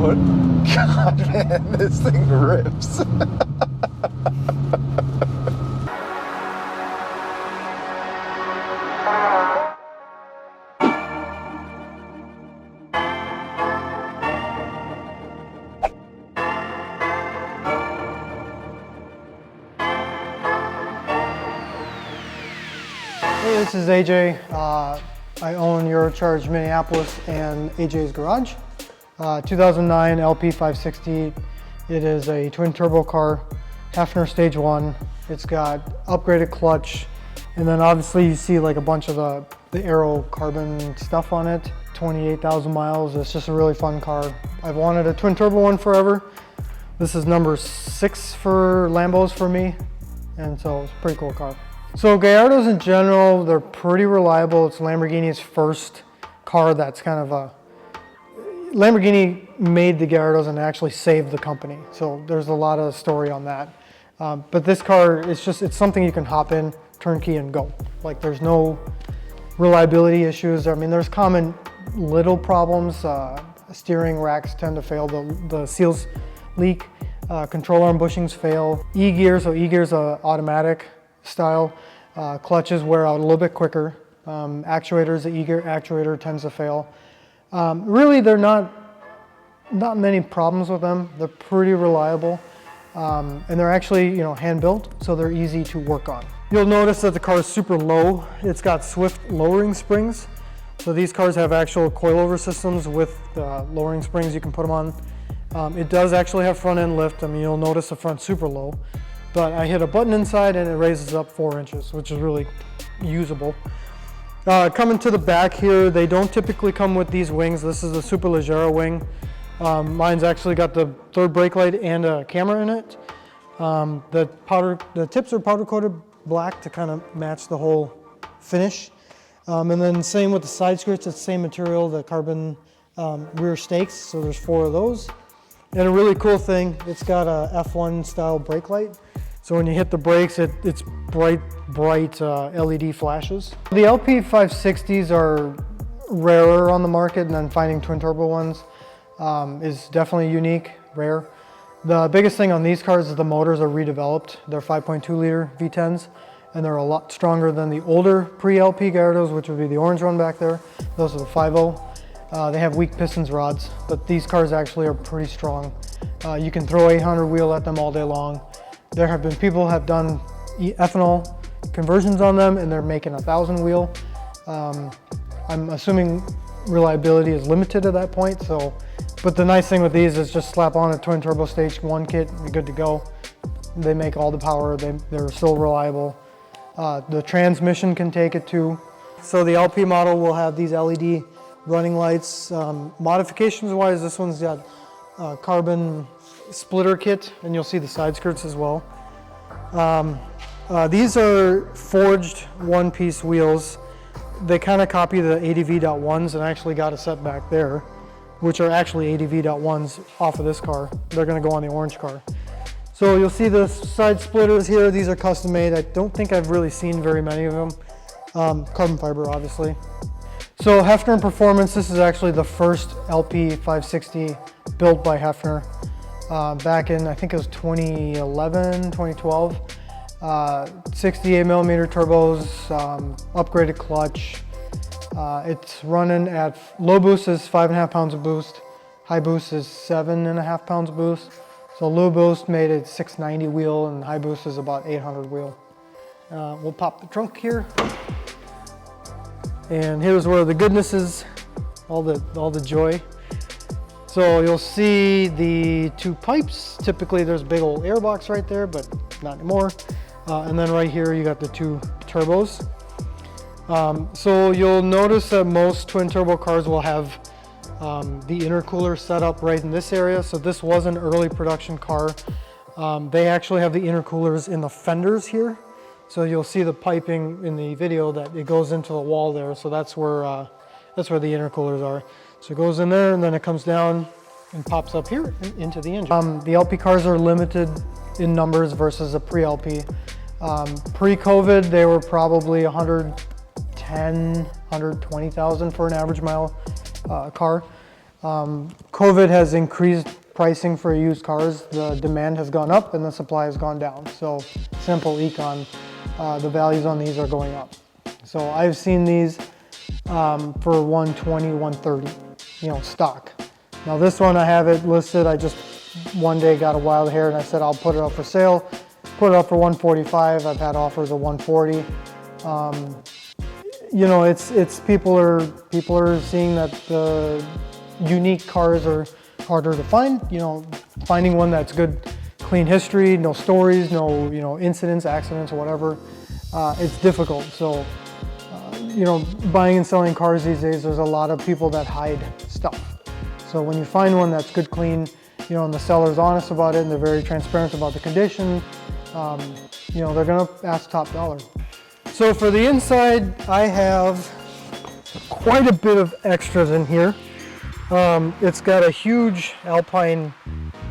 God, man, this thing rips. Hey, this is AJ. I own Eurocharge Minneapolis and AJ's Garage. 2009 LP560. It is a twin turbo car, Heffner stage 1. It's got upgraded clutch, and then obviously you see like a bunch of the aero carbon stuff on it. 28,000 miles. It's just a really fun car. I've wanted a twin turbo one forever. This is number 6 for Lambos for me, and so it's a pretty cool car. So Gallardos in general, they're pretty reliable. It's Lamborghini's first car that's kind of a... Lamborghini made the Gallardos and actually saved the company. So there's a lot of story on that. But this car, it's something you can hop in, turnkey, and go. Like there's no reliability issues. I mean, there's common little problems. Steering racks tend to fail, the seals leak, control arm bushings fail. E-gear, so E-gear's automatic style. Clutches wear out a little bit quicker. Actuators, the E-gear actuator tends to fail. Really, they're not many problems with them. They're pretty reliable, and they're actually, hand built, so they're easy to work on. You'll notice that the car is super low. It's got swift lowering springs. So these cars have actual coilover systems with lowering springs you can put them on. It does actually have front end lift. I mean, you'll notice the front's super low. But I hit a button inside and it raises up 4 inches, which is really usable. Coming to the back here, they don't typically come with these wings. This is a Superleggera wing. Mine's actually got the third brake light and a camera in it. The tips are powder coated black to kind of match the whole finish. And then same with the side skirts, it's the same material, the carbon rear stakes, so there's 4 of those. And a really cool thing, it's got a F1 style brake light. So when you hit the brakes, it's bright LED flashes. The LP560s are rarer on the market, and then finding twin turbo ones is definitely unique, rare. The biggest thing on these cars is the motors are redeveloped. They're 5.2 liter V10s, and they're a lot stronger than the older pre-LP Gallardos, which would be the orange one back there. Those are the 5.0. They have weak pistons rods, but these cars actually are pretty strong. You can throw 800 wheel at them all day long. There have been people have done ethanol conversions on them, and they're making 1,000 wheel. I'm assuming reliability is limited at that point. So, but the nice thing with these is just slap on a twin turbo stage 1 kit, you're good to go. They make all the power. They're still reliable. The transmission can take it too. So the LP model will have these LED running lights. Modifications wise, this one's got carbon splitter kit, and you'll see the side skirts as well. These are forged one-piece wheels. They kind of copy the ADV.1s, and I actually got a set back there, which are actually ADV.1s off of this car. They're going to go on the orange car. So you'll see the side splitters here. These are custom made. I don't think I've really seen very many of them. Carbon fiber, obviously. So Heffner Performance, this is actually the first LP560 built by Heffner. Back in, I think it was 2011, 2012. 68 millimeter turbos, upgraded clutch. It's running at low boost is 5.5 pounds of boost. High boost is 7.5 pounds of boost. So low boost made it 690 wheel, and high boost is about 800 wheel. We'll pop the trunk here. And here's where the goodness is, all the joy. So you'll see the 2 pipes. Typically there's a big old air box right there, but not anymore. And then right here you got the 2 turbos. So you'll notice that most twin turbo cars will have the intercooler set up right in this area. So this was an early production car. They actually have the intercoolers in the fenders here. So you'll see the piping in the video that it goes into the wall there. So that's where the intercoolers are. So it goes in there, and then it comes down and pops up here into the engine. The LP cars are limited in numbers versus a pre-LP. Pre-COVID, they were probably 110, 120,000 for an average mile car. COVID has increased pricing for used cars. The demand has gone up and the supply has gone down. So simple econ, the values on these are going up. So I've seen these for 120, 130, you know, stock. Now this one I have it listed. I just one day got a wild hair and I said I'll put it up for sale. Put it up for 145. I've had offers of 140. You know, it's people are seeing that the unique cars are harder to find. You know, finding one that's good, clean history, no stories, no, you know, incidents, accidents, or whatever. It's difficult. So, you know, buying and selling cars these days, there's a lot of people that hide stuff. So when you find one that's good, clean, you know, and the seller's honest about it and they're very transparent about the condition, you know, they're gonna ask top dollar. So for the inside, I have quite a bit of extras in here. It's got a huge Alpine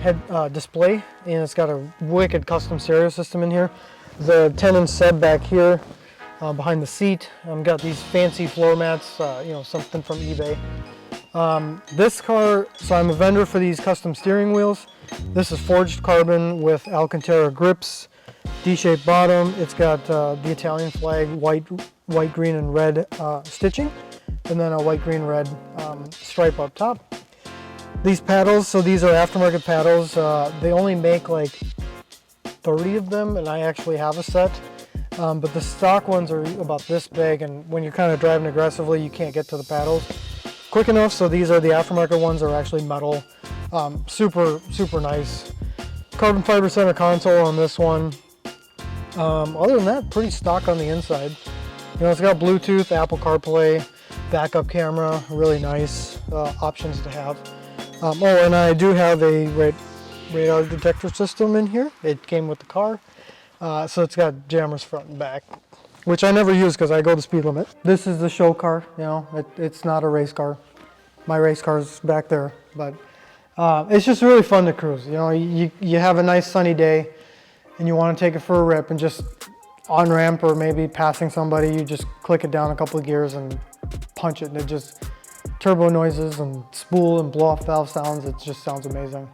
head display, and it's got a wicked custom stereo system in here. The 10-inch sub back here behind the seat. Got these fancy floor mats, you know, something from eBay. This car, so I'm a vendor for these custom steering wheels. This is forged carbon with Alcantara grips, D-shaped bottom. It's got the Italian flag, white, green, and red stitching, and then a white, green, red stripe up top. These paddles, so these are aftermarket paddles. They only make like 30 of them, and I actually have a set. But the stock ones are about this big, and when you're kind of driving aggressively, you can't get to the paddles quick enough. So these are the aftermarket ones, are actually metal. Super nice. Carbon fiber center console on this one. Other than that, pretty stock on the inside. You know, it's got Bluetooth, Apple CarPlay, backup camera, really nice options to have. Oh, and I do have a radar detector system in here. It came with the car. So it's got jammers front and back, which I never use because I go the speed limit. This is the show car, you know, it's not a race car. My race car's back there, but it's just really fun to cruise. You know, you have a nice sunny day and you want to take it for a rip and just on ramp or maybe passing somebody, you just click it down a couple of gears and punch it, and it just turbo noises and spool and blow off valve sounds. It just sounds amazing.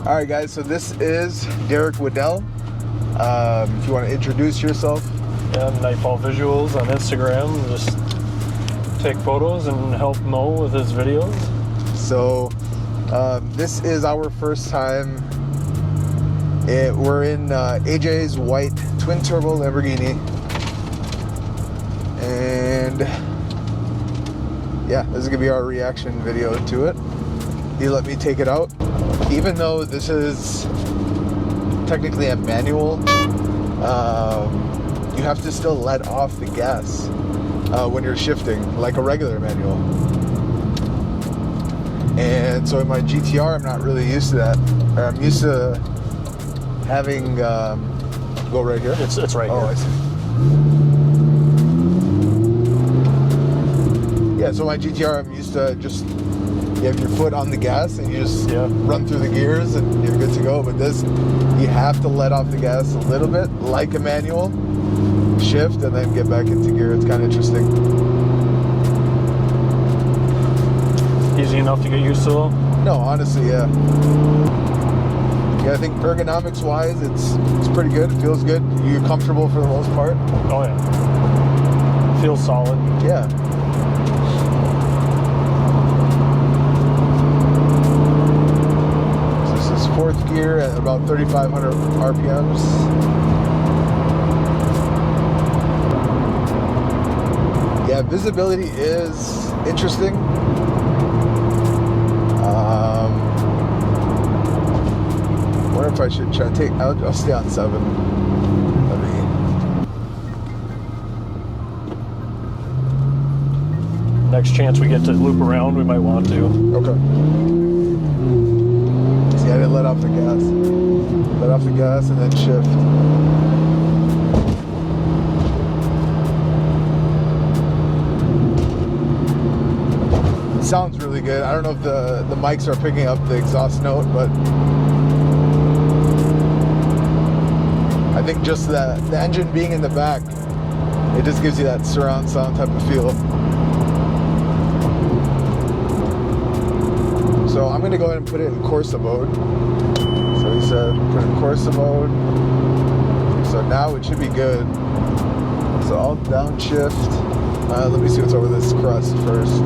All right, guys, so this is Derek Wadell. If you want to introduce yourself. Yeah, Nightfall Visuals on Instagram. Just take photos and help Mo with his videos. So this is our first time. We're in AJ's white twin turbo Lamborghini, and yeah, this is gonna be our reaction video to it. He let me take it out, even though this is technically a manual. You have to still let off the gas when you're shifting, like a regular manual. And so in my GTR, I'm not really used to that. I'm used to having go right here. It's right here. Oh, I see. Yeah, so my GTR, I'm used to just you have your foot on the gas and you just run through the gears and you're good to go. But this, you have to let off the gas a little bit, like a manual, shift, and then get back into gear. It's kind of interesting. Easy enough to get used to though? No, honestly, yeah. Yeah, I think ergonomics wise, it's pretty good. It feels good. You're comfortable for the most part. Oh yeah. Feels solid. Yeah. So this is fourth gear at about 3,500 RPMs. Yeah, visibility is interesting. I wonder if I should try to take. I'll stay on 7. Next chance we get to loop around, we might want to. Okay. See, I didn't let off the gas. Let off the gas and then shift. It sounds really good. I don't know if the mics are picking up the exhaust note, but I think just the engine being in the back, it just gives you that surround sound type of feel. So I'm gonna go ahead and put it in Corsa mode. So he said put it in Corsa mode. So now it should be good. So I'll downshift. Let me see what's over this crust first.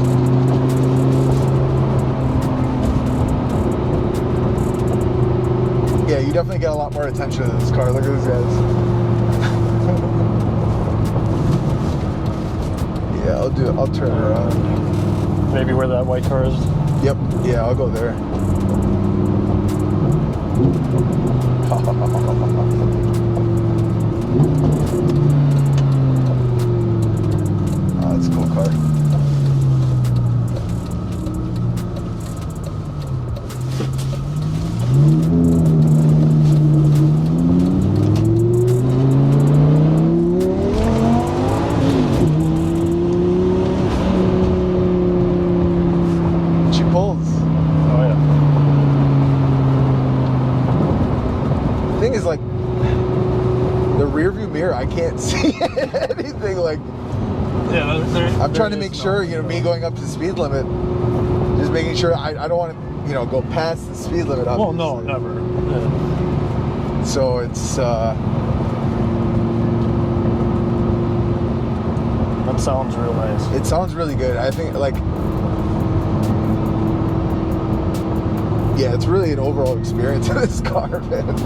Yeah, you definitely get a lot more attention to this car. Look at these guys. Yeah, I'll turn it around. Maybe where that white car is. Yep, yeah, I'll go there. Oh, that's a cool car. Like the rear view mirror, I can't see anything. Like, yeah, I'm trying to make sure, you know, me going up to the speed limit, just making sure I don't want to, you know, go past the speed limit. Obviously. Well, no, never. Yeah. So it's that sounds real nice. It sounds really good. I think, like, yeah, it's really an overall experience in this car, man.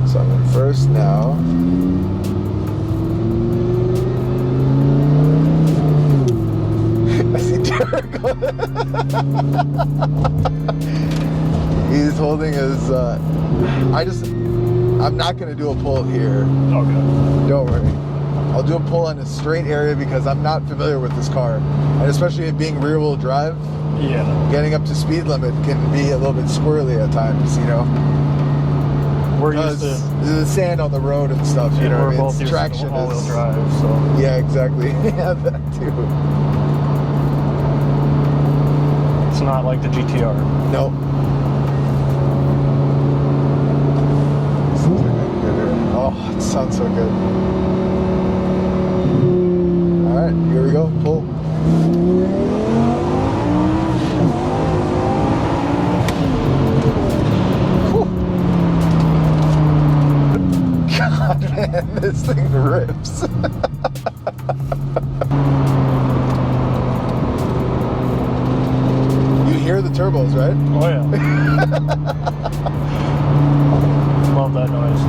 So I'm in first now. I see Derek. He's holding his, I'm not gonna do a pull here. Okay. Don't worry. I'll do a pull on a straight area because I'm not familiar with this car. And especially it being rear wheel drive, yeah, getting up to speed limit can be a little bit squirrely at times, you know. We're used to the sand on the road and stuff, you know. We're I mean, both used traction to all-wheel is drive, so yeah, exactly. Yeah, that too. it's not like the GTR. Nope. Oh, it sounds so good. All right, here we go. Pull. God, man, this thing rips. You hear the turbos, right? Oh yeah. Love that noise.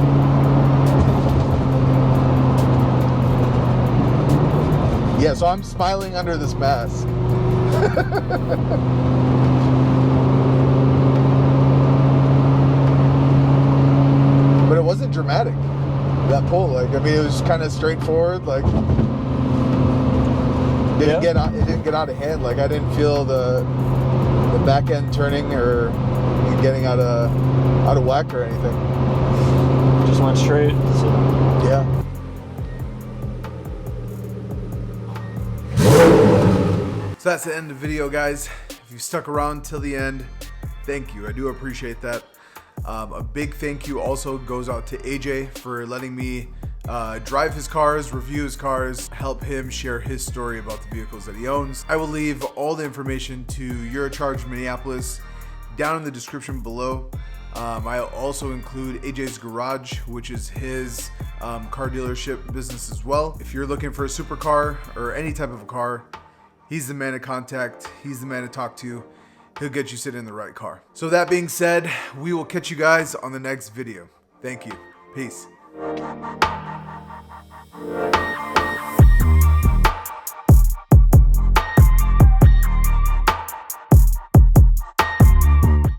Yeah, so I'm smiling under this mask. But it wasn't dramatic, that pull. Like, I mean, it was kind of straightforward. Like, it didn't get out of hand. Like, I didn't feel the back end turning or getting out of whack or anything. Just went straight. So. Yeah. So that's the end of the video, guys. If you stuck around till the end, thank you. I do appreciate that. A big thank you also goes out to AJ for letting me drive his cars, review his cars, help him share his story about the vehicles that he owns. I will leave all the information to Eurocharge Minneapolis down in the description below. I'll also include AJ's Garage, which is his car dealership business as well. If you're looking for a supercar or any type of a car, he's the man to contact. He's the man to talk to. He'll get you sitting in the right car. So that being said, we will catch you guys on the next video. Thank you. Peace.